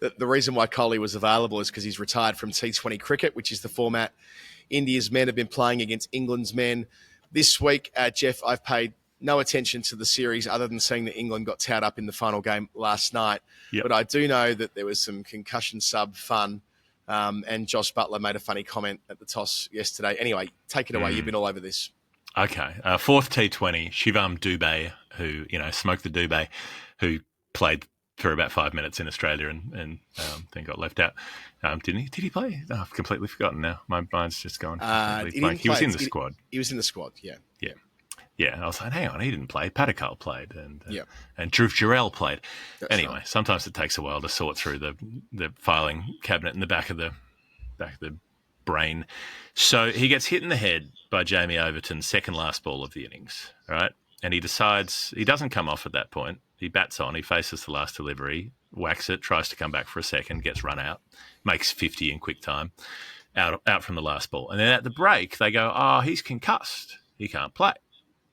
the reason why Kohli was available is because he's retired from T20 cricket, which is the format India's men have been playing against England's men. This week, Jeff, I've paid no attention to the series other than seeing that England got towed up in the final game last night. Yep. But I do know that there was some concussion sub fun, and Josh Butler made a funny comment at the toss yesterday. Anyway, take it away. You've been all over this. Okay. Fourth T20, Shivam Dubey, who, smoked the Dubey, who played for about 5 minutes in Australia and then got left out. Didn't he? Did he play? Oh, I've completely forgotten now. My mind's just gone completely blank. He was in the squad. He was in the squad, yeah. Yeah. Yeah, I was like, hang on, he didn't play. Patakal played, and Dhruv Jurel played. That's anyway, right. Sometimes it takes a while to sort through the filing cabinet in the back of the brain. So he gets hit in the head by Jamie Overton's second last ball of the innings, right? And he decides he doesn't come off at that point. He bats on, he faces the last delivery, whacks it, tries to come back for a second, gets run out, makes 50 in quick time, out from the last ball. And then at the break, they go, oh, he's concussed. He can't play.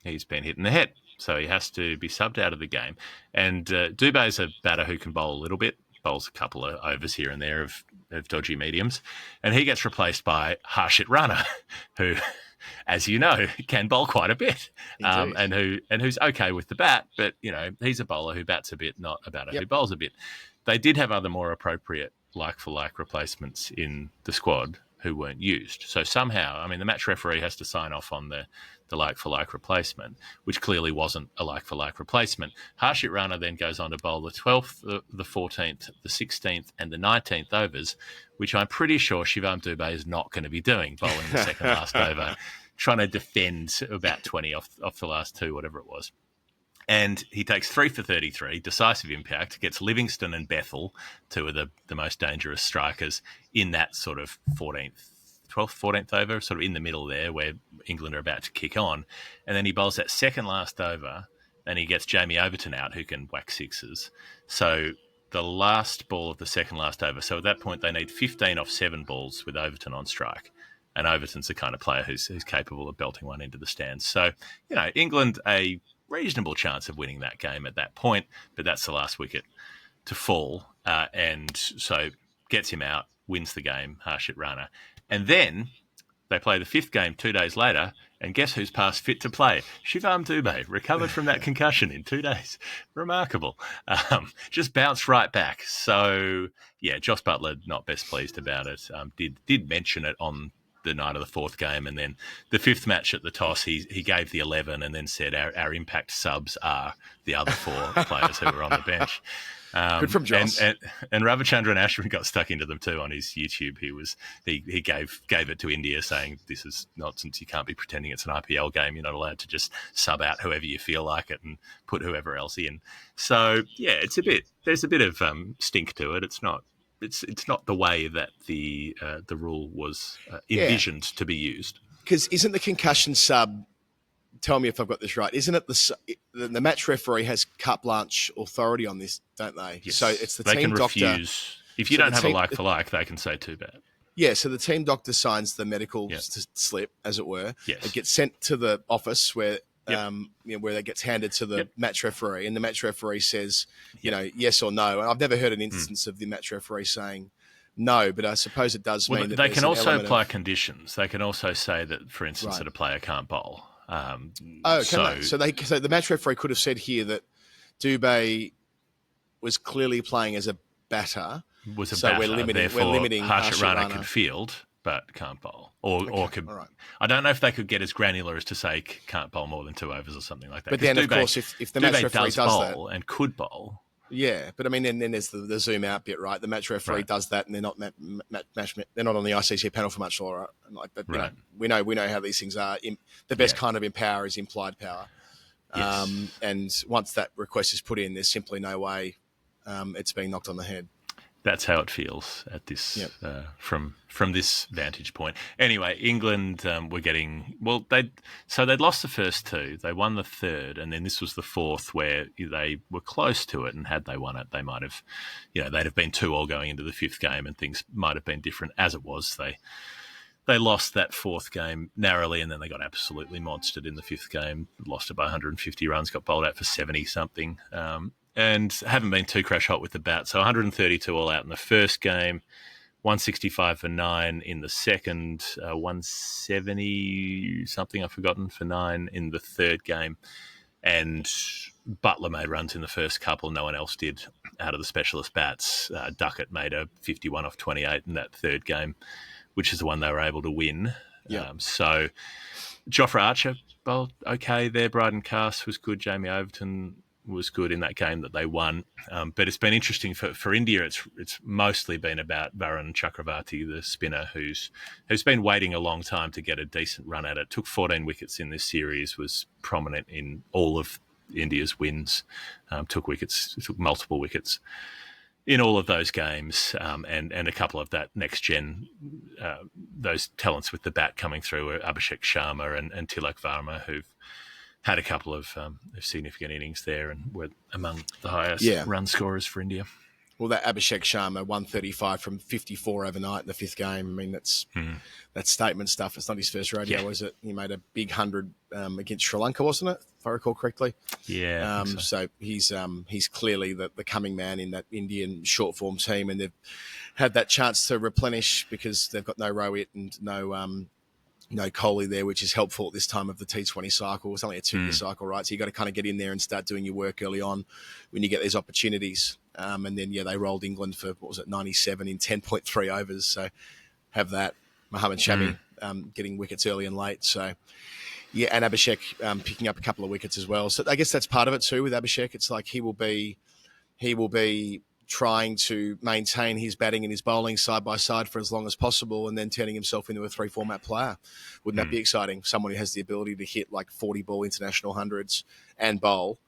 He's been hit in the head, so he has to be subbed out of the game. And Dubey's a batter who can bowl a little bit, bowls a couple of overs here and there of dodgy mediums, and he gets replaced by Harshit Rana, who, as you know, can bowl quite a bit, and who's okay with the bat, but he's a bowler who bats a bit, not a batter who bowls a bit. They did have other more appropriate like-for-like replacements in the squad who weren't used. So somehow, the match referee has to sign off on the like-for-like replacement, which clearly wasn't a like-for-like replacement. Harshit Rana then goes on to bowl the 12th, the 14th, the 16th and the 19th overs, which I'm pretty sure Shivam Dubey is not going to be doing, bowling the second last over, trying to defend about 20 off the last two, whatever it was. And he takes 3 for 33, decisive impact, gets Livingston and Bethel, two of the most dangerous strikers, in that sort of 12th, 14th over, sort of in the middle there where England are about to kick on. And then he bowls that second last over and he gets Jamie Overton out, who can whack sixes. So the last ball of the second last over. So at that point, they need 15 off 7 balls with Overton on strike. And Overton's the kind of player who's capable of belting one into the stands. So, England, a reasonable chance of winning that game at that point, but that's the last wicket to fall. And so gets him out, wins the game, Harshit Rana. And then they play the 5th game 2 days later, and guess who's past fit to play? Shivam Dubey, recovered from that concussion in 2 days. Remarkable. Just bounced right back. So, yeah, Josh Butler not best pleased about it. Did mention it on the night of the 4th game, and then the 5th match at the toss, he gave the 11 and then said our impact subs are the other 4 players who were on the bench. Good from Josh. And Ravichandran Ashwin got stuck into them too on his YouTube. He gave it to India, saying this is nonsense. You can't be pretending it's an IPL game. You're not allowed to just sub out whoever you feel like it and put whoever else in. So yeah, there's a bit of stink to it. It's not the way that the rule was envisioned to be used. Because isn't the concussion sub? Tell me if I've got this right. Isn't it the match referee has carte blanche authority on this, don't they? Yes. So it's the they team can doctor. Refuse. If you don't have a like for like, they can say too bad. Yeah, so the team doctor signs the medical slip, as it were. Yes. It gets sent to the office where where it gets handed to the match referee, and the match referee says, yes or no. And I've never heard an instance of the match referee saying no, but I suppose it does mean that they can also apply conditions. They can also say that, for instance, that a player can't bowl. So the match referee could have said here that Dubey was clearly playing as a batter. We're limiting Harshit Rana can field but can't bowl, or could. Right. I don't know if they could get as granular as to say can't bowl more than 2 overs or something like that. But then, Dubey, of course, if the match referee does bowl that and could bowl. Yeah, but then there's the zoom out bit, right? The match referee does that, and they're not they're not on the ICC panel for much law, right? But we know how these things are. The best kind of empower is implied power, and once that request is put in, there's simply no way it's being knocked on the head. That's how it feels at this from this vantage point. Anyway, England were getting they'd lost the first 2, they won the 3rd, and then this was the 4th where they were close to it. And had they won it, they might have, they'd have been 2-2 going into the 5th game, and things might have been different. As it was, they lost that 4th game narrowly, and then they got absolutely monstered in the 5th game. Lost it by 150 runs, got bowled out for 70 something. and haven't been too crash hot with the bat. So 132 all out in the first game, 165 for 9 in the second, 170 something I've forgotten for 9 in the third game. And Butler made runs in the first couple. No one else did out of the specialist bats. Duckett made a 51 off 28 in that third game, which is the one they were able to win. Yep. So Jofra Archer bowled okay there. Bryden Cass was good. Jamie Overton was good in that game that they won. But it's been interesting for India. It's mostly been about Varun Chakravarti, the spinner, who's been waiting a long time to get a decent run at it. Took 14 wickets in this series, was prominent in all of India's wins, took multiple wickets in all of those games, and a couple of that next gen, those talents with the bat coming through were Abhishek Sharma and Tilak Varma, who've had a couple of significant innings there and were among the highest run scorers for India. Well, that Abhishek Sharma, 135 from 54 overnight in the fifth game. I mean, that's statement stuff. It's not his first rodeo, is it? He made a big 100 against Sri Lanka, wasn't it? If I recall correctly. Yeah. So he's clearly the coming man in that Indian short form team, and they've had that chance to replenish because they've got no Rohit and no Kohli there, which is helpful at this time of the T20 cycle. It's only a 2-year cycle, right? So you got to kind of get in there and start doing your work early on when you get these opportunities. And then, they rolled England for, 97 in 10.3 overs. So have that. Mohammad Shami getting wickets early and late. So, and Abhishek picking up a couple of wickets as well. So I guess that's part of it too with Abhishek. It's like he will be trying to maintain his batting and his bowling side by side for as long as possible and then turning himself into a 3-format player. Wouldn't that be exciting? Someone who has the ability to hit like 40-ball international hundreds and bowl,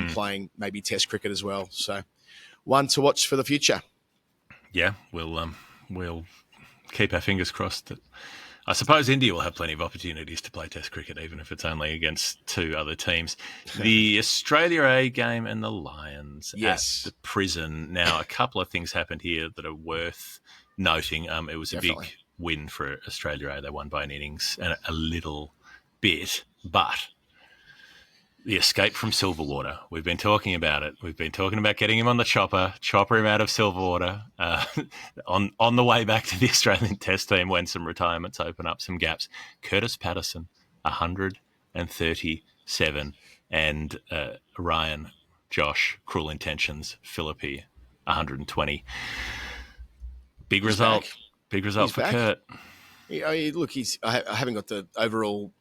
playing maybe test cricket as well. So one to watch for the future. Yeah, we'll keep our fingers crossed that I suppose India will have plenty of opportunities to play Test cricket, even if it's only against two other teams. The Australia A game and the Lions at the Prison. Now, a couple of things happened here that are worth noting. It was a big win for Australia A. They won by an innings and a little bit, but the escape from Silverwater. We've been talking about it. We've been talking about getting him on the chopper him out of Silverwater on the way back to the Australian Test team when some retirements open up some gaps. Kurtis Patterson, 137, and Ryan, Josh, Cruel Intentions, Philippi, 120. Big result. Back. Big result for Kurt. Yeah, look, I haven't got the overall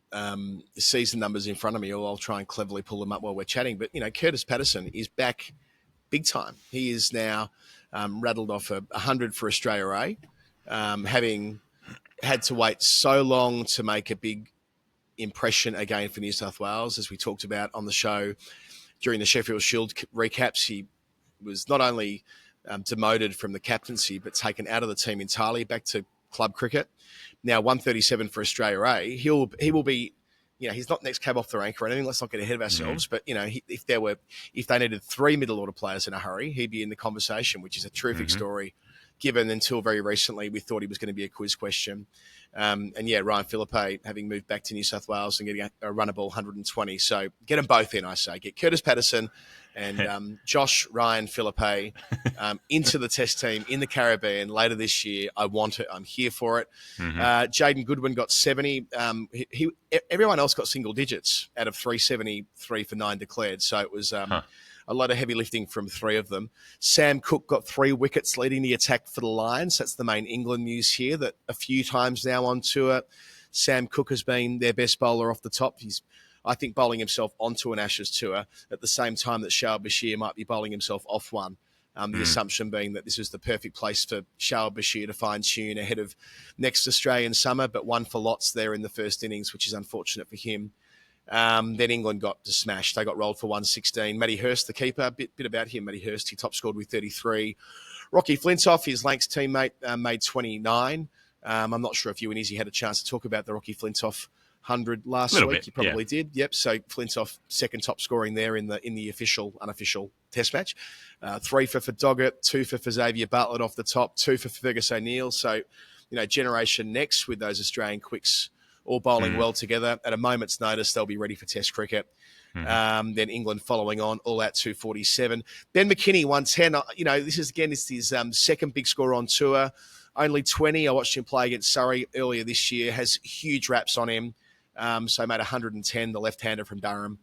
season numbers in front of me, or I'll try and cleverly pull them up while we're chatting. But, Kurtis Patterson is back big time. He is now rattled off 100 for Australia A, having had to wait so long to make a big impression again for New South Wales. As we talked about on the show during the Sheffield Shield recaps, he was not only demoted from the captaincy, but taken out of the team entirely, back to club cricket. Now 137 for Australia A. He will be, he's not next cab off the rank or anything. Let's not get ahead of ourselves. But if they needed 3 middle order players in a hurry, he'd be in the conversation, which is a terrific story. Given until very recently, we thought he was going to be a quiz question. Ryan Philippe having moved back to New South Wales and getting a runnable 120. So get them both in, I say. Get Kurtis Patterson and Josh, Ryan Philippe into the Test team in the Caribbean later this year. I want it. I'm here for it. Jaden Goodwin got 70. Everyone else got single digits out of 373 for 9 declared. So it was a lot of heavy lifting from 3 of them. Sam Cooke got 3 wickets leading the attack for the Lions. That's the main England news here, that a few times now on tour, Sam Cooke has been their best bowler off the top. He's, I think, bowling himself onto an Ashes tour at the same time that Shah Bashir might be bowling himself off one. The assumption being that this is the perfect place for Shah Bashir to fine-tune ahead of next Australian summer, but one for lots there in the first innings, which is unfortunate for him. Then England got smashed. They got rolled for 116. Matty Hurst, the keeper, a bit about him. Matty Hurst, he top scored with 33. Rocky Flintoff, his Lancs teammate, made 29. I'm not sure if you and Izzy had a chance to talk about the Rocky Flintoff 100 last week. You probably did. Yep. So Flintoff, second top scoring there in the unofficial Test match. 3 for Doggett, 2 for Xavier Bartlett off the top, 2 for Fergus O'Neill. So, Generation Next with those Australian quicks all bowling well together. At a moment's notice, they'll be ready for Test cricket. Then England following on, all out 247. Ben McKinney, 110. This is his second big score on tour. Only 20. I watched him play against Surrey earlier this year. Has huge raps on him. So made 110, the left-hander from Durham.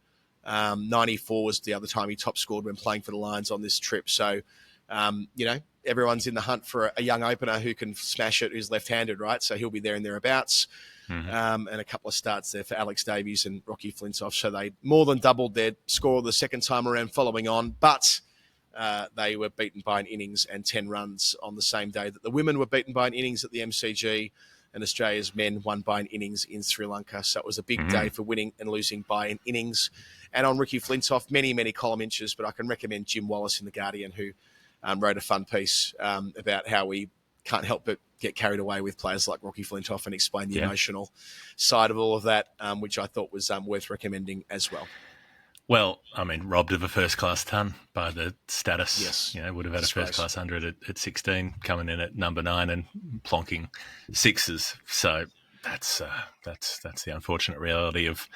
94 was the other time he top scored when playing for the Lions on this trip. So, everyone's in the hunt for a young opener who can smash it, who's left-handed, right? So he'll be there and thereabouts. And a couple of starts there for Alex Davies and Rocky Flintoff. So they more than doubled their score the second time around following on. But they were beaten by an innings and 10 runs on the same day that the women were beaten by an innings at the MCG, and Australia's men won by an innings in Sri Lanka. So it was a big day for winning and losing by an innings. And on Ricky Flintoff, many, many column inches, but I can recommend Jim Wallace in The Guardian, who wrote a fun piece about how we can't help but get carried away with players like Rocky Flintoff and explain the emotional side of all of that, which I thought was worth recommending as well. Well, I mean, robbed of a first-class ton by the status. Yes. Would have had a first-class 100 at 16, coming in at number 9 and plonking sixes. So that's the unfortunate reality of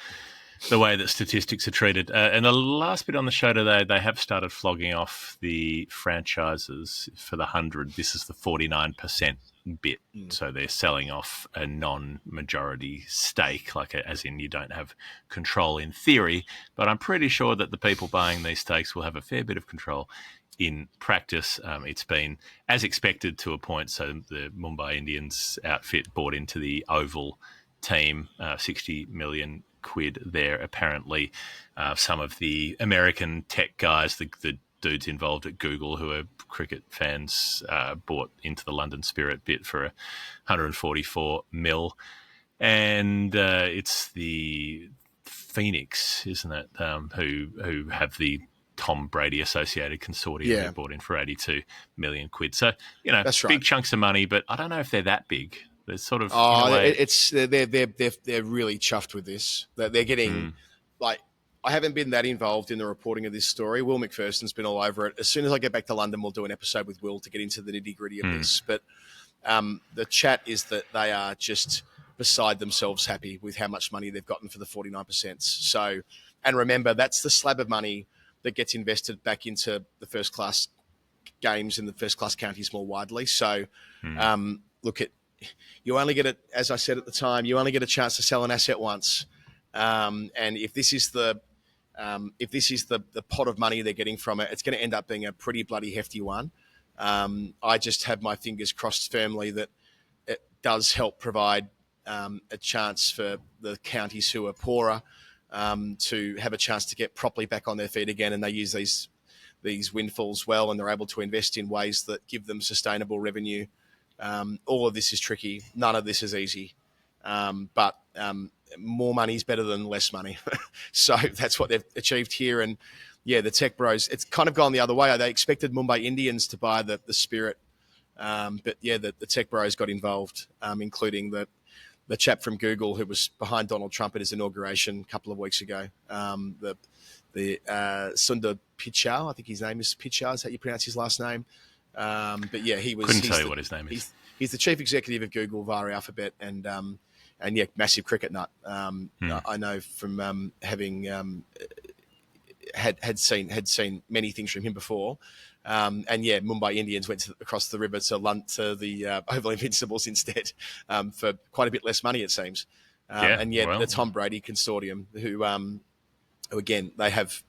the way that statistics are treated. And the last bit on the show today, they have started flogging off the franchises for the 100. This is the 49% bit. So they're selling off a non-majority stake, as in you don't have control in theory. But I'm pretty sure that the people buying these stakes will have a fair bit of control in practice. It's been as expected to a point. So the Mumbai Indians outfit bought into the Oval team, 60 million quid there. Apparently, some of the American tech guys, the dudes involved at Google who are cricket fans, bought into the London Spirit bit for 144 mil. And it's the Phoenix, isn't it, who have the Tom Brady associated consortium who bought in for 82 million quid. So, That's big right. chunks of money, but I don't know if they're that big. They're sort of they're really chuffed with this. They're getting I haven't been that involved in the reporting of this story. Will McPherson's been all over it. As soon as I get back to London, we'll do an episode with Will to get into the nitty-gritty of this. But the chat is that they are just beside themselves happy with how much money they've gotten for the 49%. So, and remember, that's the slab of money that gets invested back into the first-class games in the first-class counties more widely. So, you only get it, as I said at the time, you only get a chance to sell an asset once. And if this is the pot of money they're getting from it, it's going to end up being a pretty bloody hefty one. I just have my fingers crossed firmly that it does help provide a chance for the counties who are poorer to have a chance to get properly back on their feet again, and they use these windfalls well, and they're able to invest in ways that give them sustainable revenue. All of this is tricky. None of this is easy. But more money is better than less money. So that's what they've achieved here. And the tech bros, it's kind of gone the other way. They expected Mumbai Indians to buy the Spirit. But the tech bros got involved, including the chap from Google who was behind Donald Trump at his inauguration a couple of weeks ago. The Sundar Pichai, I think his name is Pichai, is how you pronounce his last name. But he was. Couldn't tell you what his name is. He's the chief executive of Google via Alphabet, and massive cricket nut. I know from having had seen many things from him before. Mumbai Indians went across the river to the Oval Invincibles instead for quite a bit less money, it seems. The Tom Brady consortium, who again, they have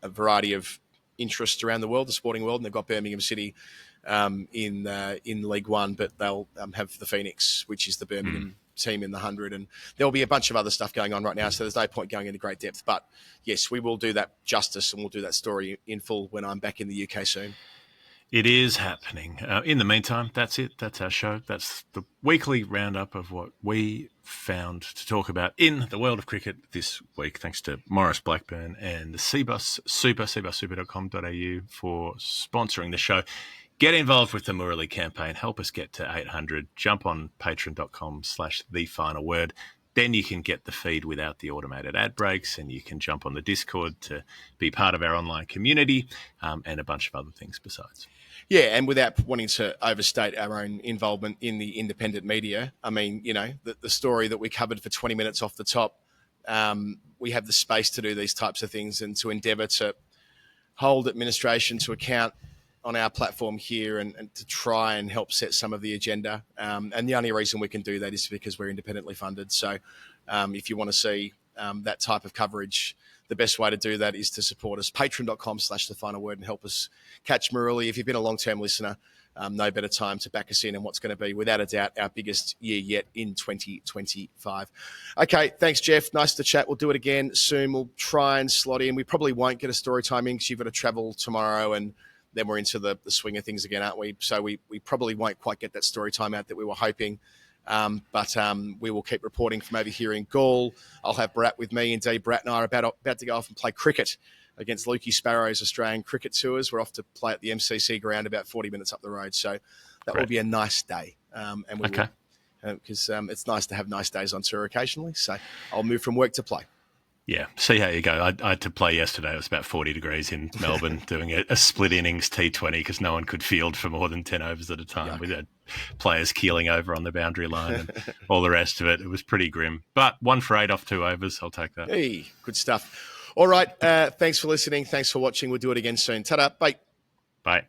a variety of interests around the world, the sporting world, and they've got Birmingham City in League One, but they'll have the Phoenix, which is the Birmingham team in the 100, and there'll be a bunch of other stuff going on right now, so there's no point going into great depth. But yes, we will do that justice, and we'll do that story in full when I'm back in the UK soon. It is happening. In the meantime, that's it. That's our show. That's the weekly roundup of what we found to talk about in the world of cricket this week. Thanks to Maurice Blackburn and CBUS Super, cbussuper.com.au for sponsoring the show. Get involved with the Murali campaign. Help us get to 800. Jump on patreon.com/thefinalword. Then you can get the feed without the automated ad breaks, and you can jump on the Discord to be part of our online community and a bunch of other things besides. Yeah, and without wanting to overstate our own involvement in the independent media, I mean, the story that we covered for 20 minutes off the top, we have the space to do these types of things and to endeavour to hold administration to account on our platform here and to try and help set some of the agenda. And the only reason we can do that is because we're independently funded. So if you want to see that type of coverage, the best way to do that is to support us, patreon.com/thefinalword, and help us catch Maruli. If you've been a long-term listener, no better time to back us in and what's going to be, without a doubt, our biggest year yet in 2025. Okay, thanks, Jeff. Nice to chat. We'll do it again soon. We'll try and slot in. We probably won't get a story time in because you've got to travel tomorrow, and then we're into the swing of things again, aren't we? So we probably won't quite get that story time out that we were hoping. But we will keep reporting from over here in Gaul. I'll have Brat with me. Indeed, Brat and I are about to go off and play cricket against Lukey Sparrow's Australian Cricket Tours. We're off to play at the MCC ground about 40 minutes up the road. So that will be a nice day. And we will, because it's nice to have nice days on tour occasionally. So I'll move from work to play. Yeah, see how you go. I had to play yesterday. It was about 40 degrees in Melbourne doing a split innings T20 because no one could field for more than 10 overs at a time. We had players keeling over on the boundary line and all the rest of it. It was pretty grim. But 1 for 8 off 2 overs. I'll take that. Hey, good stuff. All right. Thanks for listening. Thanks for watching. We'll do it again soon. Ta-da. Bye. Bye.